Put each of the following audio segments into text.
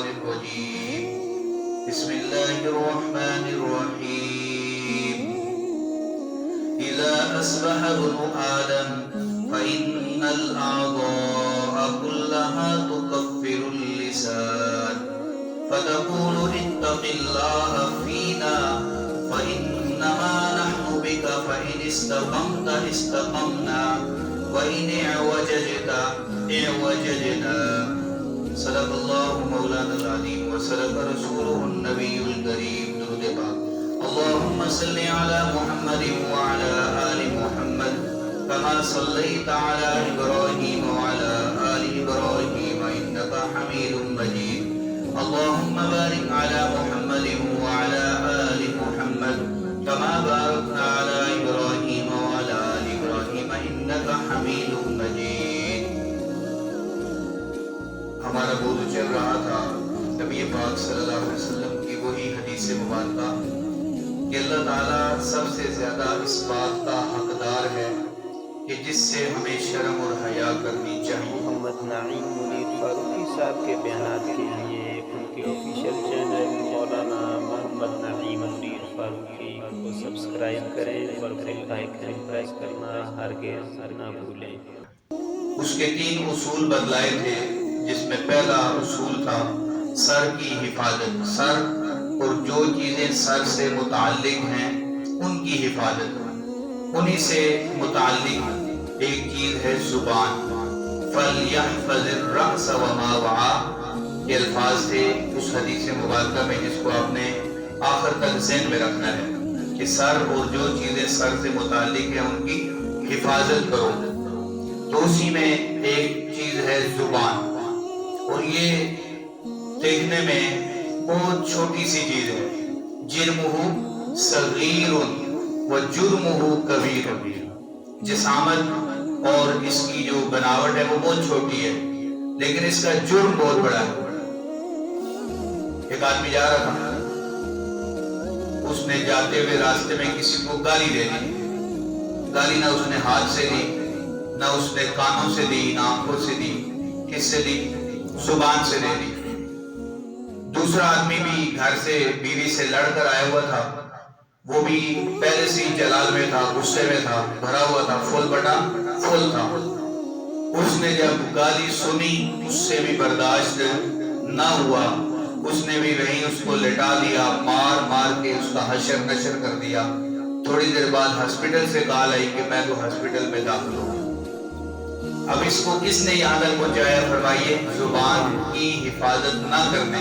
الشيطان الرجيم بسم الله الرحمن الرحيم إذا أصبح ابن آدم فإن الأعضاء كلها تكفر اللسان فتقول اتق الله فينا فإنما نحن بك فإن استقمت استقمنا وإن اعوججت اعوججنا صدق الله مولانا العظيم وصدق رسوله النبي الكريم درود پاک اللهم صل على محمد وعلى آل محمد كما صليت على إبراهيم وعلى آل إبراهيم إنك حميد مجيد اللهم بارك على محمد وعلى آل محمد كما باركنا على إبراهيم وعلى آل إبراهيم إنك حميد مجيد. ہمارا موضوع چل رہا تھا نبی پاک صلی اللہ علیہ وسلم کی وہی حدیث مبارکہ کہ اللہ تعالیٰ سب سے زیادہ اس بات کا حقدار ہے کہ جس سے ہمیں شرم اور حیا کرنی چاہیے. محمد نعیم منیر فاروقی صاحب کے بیانات کے لیے ان کے آفیشیل چینل مولانا محمد نعیم منیر فاروقی کو سبسکرائب کریں اور بیل آئیکن پریس کرنا ہرگز نہ بھولیں. اس کے 3 اصول بتلائے تھے جس میں پہلا اصول تھا سر کی حفاظت. سر اور جو چیزیں سر سے متعلق ہیں ان کی حفاظت. انہی سے متعلق ایک چیز ہے زبان. فَلْيَحْفَظِ الرَّأْسَ وَمَا وَعَى یہ الفاظ تھے اس حدیث مبارکہ میں جس کو آپ نے آخر تک ذہن میں رکھنا ہے کہ سر اور جو چیزیں سر سے متعلق ہیں ان کی حفاظت کرو. تو اسی میں ایک چیز ہے زبان اور یہ دیکھنے میں بہت چھوٹی سی چیز ہے. جرمہ صغیر و جرمہ کبیر. جسامت اور اس کی جو بناوٹ ہے وہ بہت چھوٹی ہے لیکن اس کا جرم بہت بڑا ہے. ایک آدمی جا رہا تھا, اس نے جاتے ہوئے راستے میں کسی کو گالی دے دی. گالی نہ اس نے ہاتھ سے دی, نہ اس نے کانوں سے دی, نہ آنکھوں سے دی. کس سے دی؟ زبان سے دے دی. دوسرا آدمی بھی گھر سے بیوی سے لڑ کر آیا ہوا تھا. وہ بھی پہلے سے ہی جلال میں تھا, غصے میں تھا, بھرا ہوا تھا, فل بٹا فل تھا. اس نے جب گالی سنی اس سے بھی برداشت نہ ہوا, اس نے بھی وہیں اس کو لٹا دیا, مار مار کے اس کا حشر نشر کر دیا. تھوڑی دیر بعد ہسپیٹل سے کال آئی کہ میں تو ہسپیٹل میں داخل ہوں. اب اس کو کس نے یہاں تک پہنچایا؟ فرمائیے زبان کی حفاظت نہ کرنے.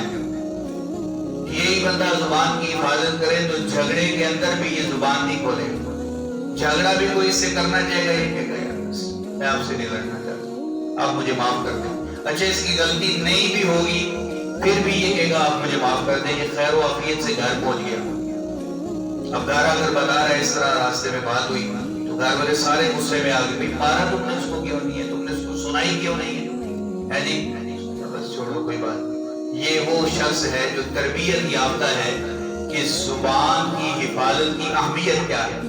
یہی بندہ زبان کی حفاظت کرے تو جھگڑے کے اندر بھی یہ زبان نہیں کھولے. جھگڑا بھی کوئی اس سے کرنا چاہے گا میں آپ سے نہیں لڑنا چاہتا, آپ مجھے معاف کر دیں. اچھا اس کی غلطی نہیں بھی ہوگی پھر بھی یہ کہے گا آپ مجھے معاف کر دیں. یہ خیر و عافیت سے گھر پہنچ گیا. اب گھر اگر بتا رہا ہے اس طرح راستے میں بات ہوئی تو گھر والے سارے غصے میں آ گئے, مارا تم نے اس کو کیوں نہیں ہے, تم نے اس کو سنائی کیوں نہیں ہے جی, بس چھوڑو کوئی بات. یہ وہ شخص ہے جو تربیت یافتہ ہے کہ زبان کی حفاظت کی اہمیت کیا ہے.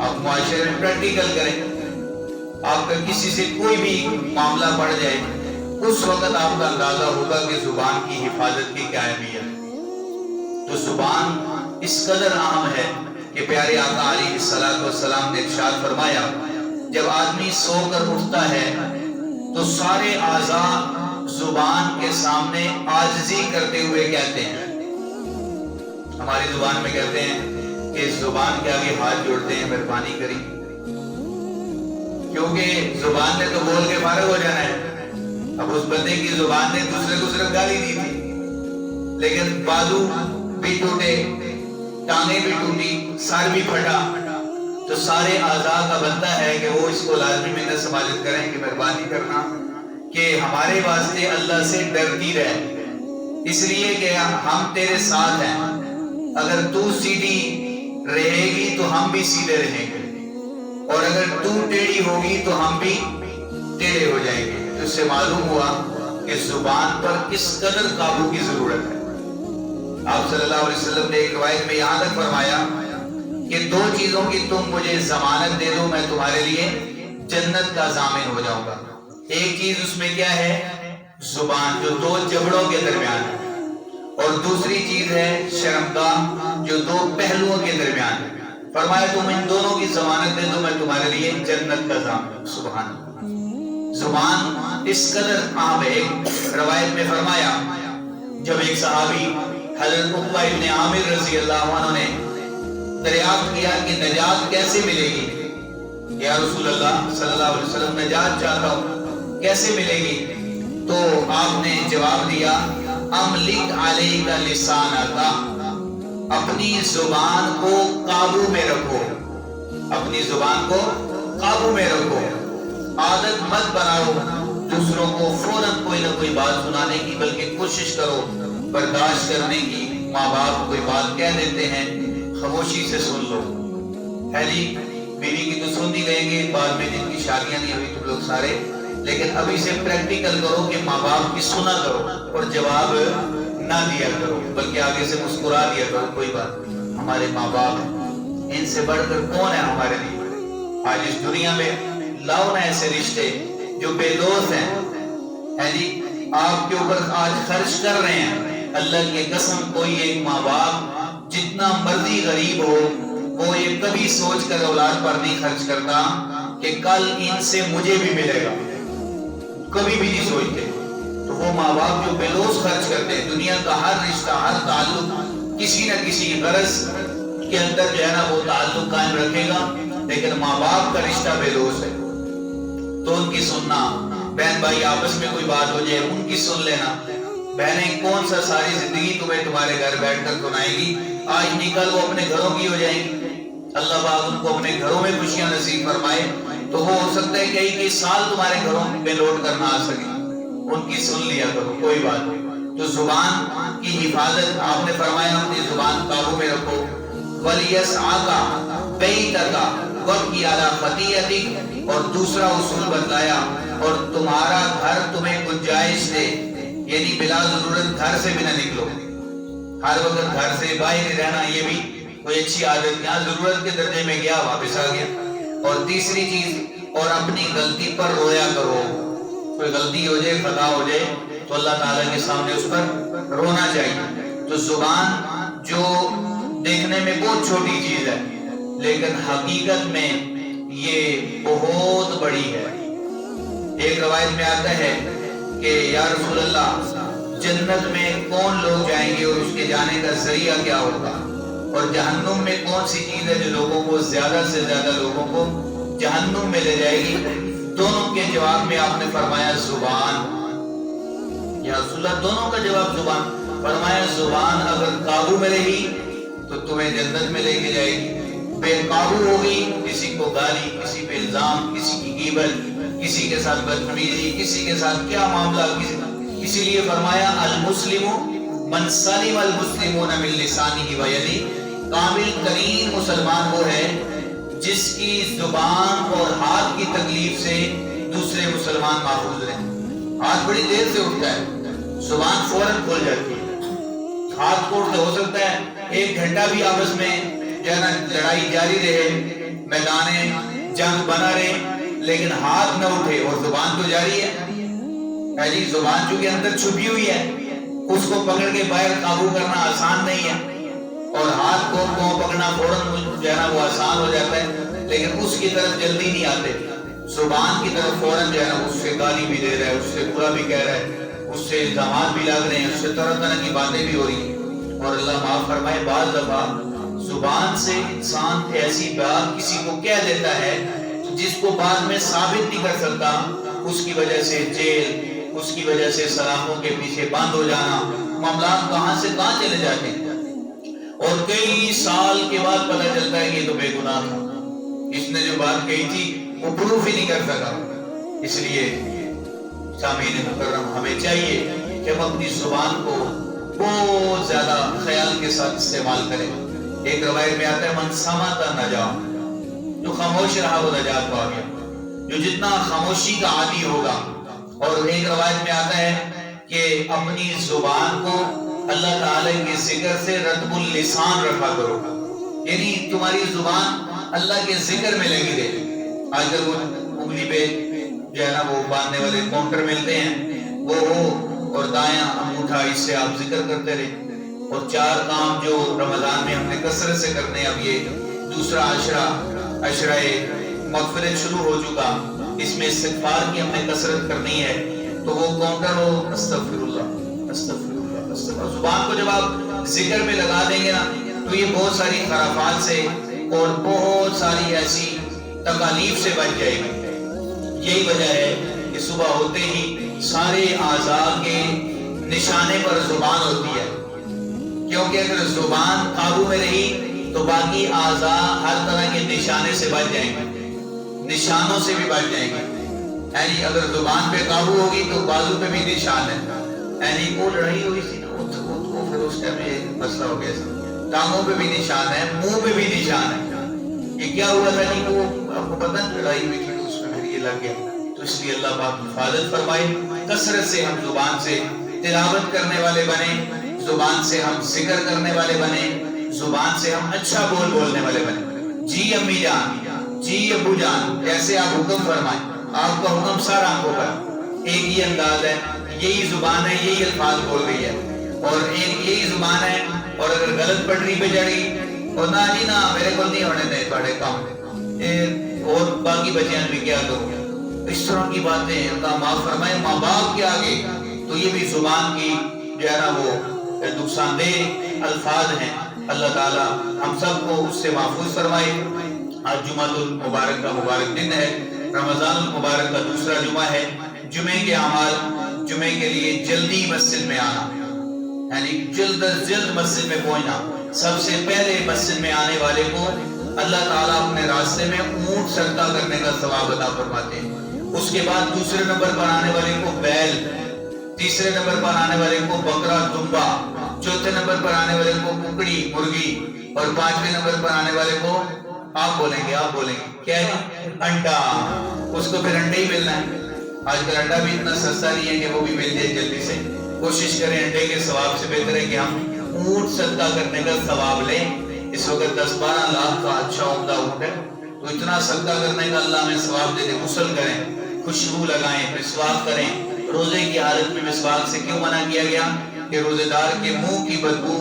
آپ معاشرے میں پریکٹیکل کریں. آپ کا کسی سے کوئی بھی معاملہ پڑ جائے اس وقت آپ کا اندازہ ہوگا کہ زبان کی حفاظت کی کیا اہمیت ہے. تو زبان اس قدر اہم ہے کہ پیارے آقا علیہ السلام نے ارشاد فرمایا جب آدمی سو کر اٹھتا ہے تو سارے اعضاء زبان کے سامنے عاجزی کرتے ہوئے کہتے ہیں. ہماری زبان میں کہتے ہیں کہ زبان کے آگے ہاتھ جوڑتے ہیں مہربانی کری, کیونکہ زبان نے تو بول کے فارغ ہو جانا ہے. اب اس بندے کی زبان نے دوسرے کو صرف گالی دی تھی لیکن بازو بھی ٹوٹے, ٹانگیں بھی ٹوٹی, سر بھی پھٹا, تو سارے اعضاء کا بنتا ہے کہ وہ اس کو لازمی منت سماجت کریں کہ مہربانی کرنا کہ ہمارے واسطے اللہ سے ڈرتی رہے, اس لیے کہ ہم تیرے ساتھ ہیں. اگر تو سیدھی رہے گی تو ہم بھی سیدھے رہیں گے, اور اگر تو ٹیڑھی ہوگی تو ہم بھی ٹیڑھے ہو جائیں گے. تو اس سے معلوم ہوا کہ زبان پر کس قدر قابو کی ضرورت ہے. آپ صلی اللہ علیہ وسلم نے ایک روایت میں یہاں تک فرمایا کہ 2 چیزوں کی تم مجھے ضمانت دے دو میں تمہارے لیے جنت کا ضامن ہو جاؤں گا. ایک چیز اس میں کیا ہے زبان جو دو جبڑوں کے درمیان ہے، اور دوسری چیز ہے شرمگاہ جو دو پہلوؤں کے درمیان ہے۔ فرمایا تم ان دونوں کی ضمانت دے دو میں تمہارے لیے جنت کا ضامن۔ سبحان اللہ، زبان اس قدر عام ہے۔ ایک روایت میں فرمایا جب ایک صحابی حضرت عقبہ ابن عامر رضی اللہ عنہ نے دریافت کیا کہ نجات کیسے ملے گی، یا رسول اللہ صلی اللہ علیہ وسلم نجات چاہتا ہوں کیسے ملے گی، تو آپ نے جواب دیا املک علیک لسانک، اپنی زبان کو قابو میں رکھو، اپنی زبان کو قابو میں رکھو، عادت مت بناؤ دوسروں کو فوراً کوئی نہ کوئی بات سنانے کی، بلکہ کوشش کرو برداشت کرنے کی۔ ماں باپ کوئی بات کہہ دیتے ہیں خاموشی سے سن لو، ہے جی بیوی کی تو سن ہی لیں گے بعد میں، جن کی شادیاں نہیں ہوئی تم لوگ سارے، لیکن ابھی سے پریکٹیکل کرو کہ ماں باپ کی سنا کرو اور جواب نہ دیا کرو، بلکہ آگے سے مسکرا دیا کرو، کوئی بات نہیں، ہمارے ماں باپ ان سے بڑھ کر کون ہے ہمارے لیے۔ آج اس دنیا میں لاؤ نہ ایسے رشتے جو بے لوث ہیں، ہے جی آپ کے اوپر آج خرچ کر رہے ہیں۔ اللہ کی قسم کوئی ایک ماں باپ جتنا مرضی غریب ہو وہ یہ کبھی سوچ کر اولاد پر نہیں خرچ کرتا کہ کل ان سے مجھے بھی ملے گا، کبھی بھی نہیں سوچتے۔ تو وہ ماں باپ جو بے لوث خرچ کرتے ہیں، دنیا کا ہر رشتہ ہر تعلق کسی نہ کسی غرض کے اندر جو ہے نا وہ تعلق قائم رکھے گا، لیکن ماں باپ کا رشتہ بے لوث ہے تو ان کی سننا، بہن بھائی آپس میں کوئی بات ہو جائے ان کی سن لینا۔ بہنیں کون سا ساری زندگی تمہیں تمہارے گھر بیٹھ کر سنائے گی، آج نکل وہ اپنے گھروں کی ہو جائیں گی، اللہ پاک ان کو اپنے گھروں میں خوشیاں نصیب فرمائے، تو وہ ہو سکتا ہے کئی سال تمہارے گھروں میں لوٹ کر نہ آ سکے، ان کی سن لیا کرو، کوئی بات نہیں۔ تو زبان کی حفاظت آپ نے فرمایا اپنی زبان قابو میں رکھو۔ وَلْيَسْعَكَ بَيْتَكَ وَابْكِ عَلَىٰ خَطِيئَتِكَ، اور دوسرا اصول بتلایا اور تمہارا گھر تمہیں گنجائش دے، یعنی بلا ضرورت گھر سے بھی نہ نکلو، ہر وقت گھر سے باہر ہی رہنا یہ بھی کوئی اچھی عادت، یہاں ضرورت کے درجے میں گیا واپس آ گیا۔ اور تیسری چیز، اور اپنی غلطی پر رویا کرو، کوئی غلطی ہو جائے خطا ہو جائے تو اللہ تعالیٰ کے سامنے اس پر رونا چاہیے۔ تو زبان جو دیکھنے میں بہت چھوٹی چیز ہے لیکن حقیقت میں یہ بہت بڑی ہے۔ ایک روایت میں آتا ہے کہ یا رسول اللہ جنت میں کون لوگ جائیں گے اور اس کے جانے کا ذریعہ کیا ہوگا، اور جہنم میں کون سی چیز ہے جو لوگوں کو زیادہ سے زیادہ لوگوں کو جہنم میں لے جائے گی؟ دونوں کے جواب میں آپ نے فرمایا زبان۔ یا رسول اللہ دونوں کا جواب زبان، فرمایا زبان اگر قابو میں رہی تو تمہیں جنت میں لے کے جائے گی، بے قابو ہوگی کسی کو گالی، کسی پہ الزام، کسی کی غیبت، کسی کے ساتھ بدتمیزی، کسی کے ساتھ کیا معاملہ، اسی لیے فرمایا المسلم من سلم المسلمون من لسانہ و یدہ، کامل ترین مسلمان وہ ہے جس کی زبان اور ہاتھ کی تکلیف سے دوسرے مسلمان محفوظ رہیں۔ ہاتھ بڑی دیر سے اٹھتا ہے، زبان فوراً کھل جاتی ہے، ہاتھ کو اٹھتے ہو سکتا ہے 1 گھنٹہ بھی آپس میں جو ہے نا لڑائی جاری رہے، میدان جنگ بنا رہے، لیکن ہاتھ نہ اٹھے اور زبان تو جاری ہے جی۔ زبان چونکہ اندر چھپی ہوئی ہے، اس کو پکڑ کے باہر قابو کرنا آسان نہیں ہے، اور ہاتھ کو پکڑنا فوراً جو ہے نا وہ آسان ہو جاتا ہے، لیکن اس کی طرف جلدی نہیں آتے۔ زبان کی طرف فوراً جو ہے نا اس سے گالی بھی دے رہا ہے، اس سے برا بھی کہہ رہا ہے، اس سے الزامات بھی لگ رہے ہیں، اس سے طرح طرح کی باتیں بھی ہو رہی ہیں۔ اور اللہ معاف فرمائے بعض دفعہ زبان سے انسان ایسی بات کسی کو کہہ دیتا ہے جس کو بعد میں ثابت نہیں کر سکتا، اس کی وجہ سے جیل، اس کی وجہ سے سلاخوں کے پیچھے بند ہو جانا، معاملات کہاں سے کہاں چلے جاتے ہیں، اور کئی سال کے بعد پتہ چلتا ہے کہ یہ تو بے گناہ تھا، اس نے جو بات کہی تھی وہ پروف ہی نہیں کر سکا۔ اس لیے سامعین مکرم ہمیں چاہیے کہ ہم اپنی زبان کو بہت زیادہ خیال کے ساتھ استعمال کریں۔ ایک روایت میں آتا ہے من صمت نجا، جو خاموش رہا وہ نجات پا گیا، جو جتنا خاموشی کا عادی ہوگا۔ اور ایک روایت میں آتا ہے کہ اپنی زبان کو اللہ تعالی کے ذکر سے رطب اللسان رکھا کرو، یعنی تمہاری زبان اللہ کے ذکر میں لگی رہے۔ آج کل وہ انگلی پہ جو ہے نا وہ باندھنے والے کاؤنٹر ملتے ہیں، وہ ہو اور دایاں انگوٹھا اس سے آپ ذکر کرتے رہے. اور 4 کام جو رمضان میں ہم نے کثرت سے کرنے. اب یہ دوسرا عشرہ مغفرت شروع ہو چکا. اس میں استغفار کی ہم نے کثرت کرنی ہے. تو وہ کاؤنٹر ہو استغفر اللہ استغفر اللہ استغفر. زبان کو جب آپ ذکر میں لگا دیں گے نا تو یہ بہت ساری خرافات سے اور بہت ساری ایسی تکالیف سے بچ جائے گی. یہی وجہ ہے کہ صبح ہوتے ہی سارے اعضاء کے نشانے پر زبان ہوتی ہے. کیونکہ اگر زبان قابو میں رہی تو باقی اعضاء ہر طرح کے نشانے سے بچ جائیں گے, نشانوں سے بھی بچ جائیں گے. یعنی اگر زبان پہ قابو ہوگی تو بازو پہ بھی نشان ہے. یعنی وہ لڑائی ہوئی تھی نا وہ پھر اس ٹائم یہ مسئلہ ہو گیا. ٹانگوں پہ بھی نشان ہے, منہ پہ بھی نشان ہے. یہ کیا ہوا تھا کہ وہ آپ کو پتہ لڑائی ہوئی تھی تو اس میں پھر یہ لگ گیا. تو اس لیے اللہ پاک حفاظت فرمائے. کثرت سے ہم زبان سے تلاوت کرنے والے بنے, زبان سے ہم ذکر کرنے والے بنے, زبان سے ہم اچھا بولنے والے بنے. جی امی جان, جی ابو جان, کیسے آپ حکم فرمائیں, آپ کا حکم سر آنکھوں پر. ایک ہی انداز ہے, یہی زبان ہے, یہی الفاظ بول رہی ہے, اور ایک یہی زبان ہے. اور اگر غلط پٹری پہ چڑھی اور نہ جی نہ میرے کو نہیں ہونے دیں تھوڑے کام اور باقی بچیاں بھی کیا کرو, اس طرح کی باتیں اللہ معاف فرمائے. ماں باپ کے آگے تو یہ بھی زبان کی جو ہے نا وہ نقصان دہ الفاظ ہیں. اللہ تعالی ہم سب کو اس سے محفوظ فرمائے. آج جمعہ المبارک کا مبارک دن ہے. رمضان المبارک کا دوسرا جمعہ ہے. جمعے کے اعمال, جمعے کے لیے جلدی مسجد میں آنا, یعنی جلد از جلد مسجد میں پہنچنا. سب سے پہلے مسجد میں آنے والے کو اللہ تعالیٰ اپنے راستے میں اونٹ صدقہ کرنے کا ثواب عطا فرماتے ہیں. اس کے بعد دوسرے نمبر پر آنے والے کو بیل, تیسرے نمبر پر آنے والے کو بکرا دمبا, چوتھے نمبر پر آنے والے کو ککڑی مرغی, اور 5ویں نمبر پر آنے والے کو آپ بولیں گے کیا ہے انڈا. اس کو پھر انڈے ہی ملنا ہے. آج کل انڈا بھی اتنا سستا نہیں ہے کہ وہ بھی مل جائے جلدی سے. کوشش کریں انڈے کے ثواب سے بہتر ہے کہ ہم اونٹ صدقہ کرنے کا ثواب لیں. اس وقت 10-12 لاکھ کا اچھا عمدہ اونٹ ہے, تو اتنا صدقہ کرنے کا اللہ میں ثواب دے دے. غسل کریں, خوشبو لگائیں, مسواک کریں. روزے کی حالت میں مسواک سے کیوں منع کیا گیا کہ روزے دار کے منہ کی بدبو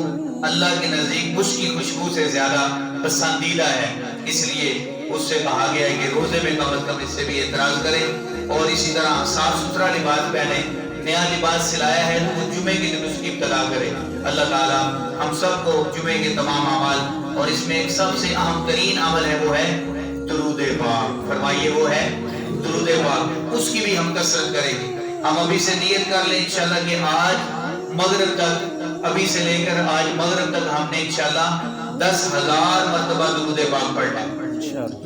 اللہ کے نزدیک مشک کی خوشبو سے زیادہ پسندیدہ ہے. اس لیے اس سے کہا گیا ہے کہ روزے میں کم از کم اس سے بھی اعتراض کریں. اور اسی طرح صاف ستھرا لباس پہنے, نیا لباس سلایا ہے تو وہ جمعے کے دن اس کی ابتدا کرے. اللہ تعالی ہم سب کو جمعے کے تمام اعمال, اور اس میں ایک سب سے اہم ترین عمل ہے وہ ہے درود پاک. فرمائیے وہ ہے درود پاک. اس کی بھی ہم کثرت کریں گے. ہم ابھی سے نیت کر لیں انشاءاللہ کہ آج مغرب تک, ابھی سے لے کر آج مغرب تک ہم نے انشاءاللہ 10,000 مرتبہ درود پاک پڑھنا ہے.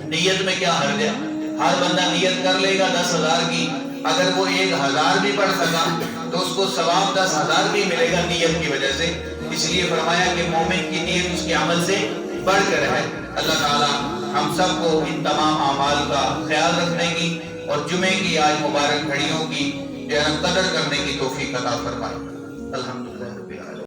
نیت میں کیا حرج ہے, ہر بندہ نیت کر لے گا 10,000 کی. اگر وہ 1,000 بھی پڑھ سکا تو اس کو ثواب 10,000 بھی ملے گا نیت کی وجہ سے. اس لیے فرمایا کہ مومن کی نیت اس کے عمل سے بڑھ کر ہے. اللہ تعالی ہم سب کو ان تمام اعمال کا خیال رکھنے کی اور جمعے کی آج مبارک گھڑیوں کی قدر کرنے کی توفیق عطا فرمائے. الحمدللہ.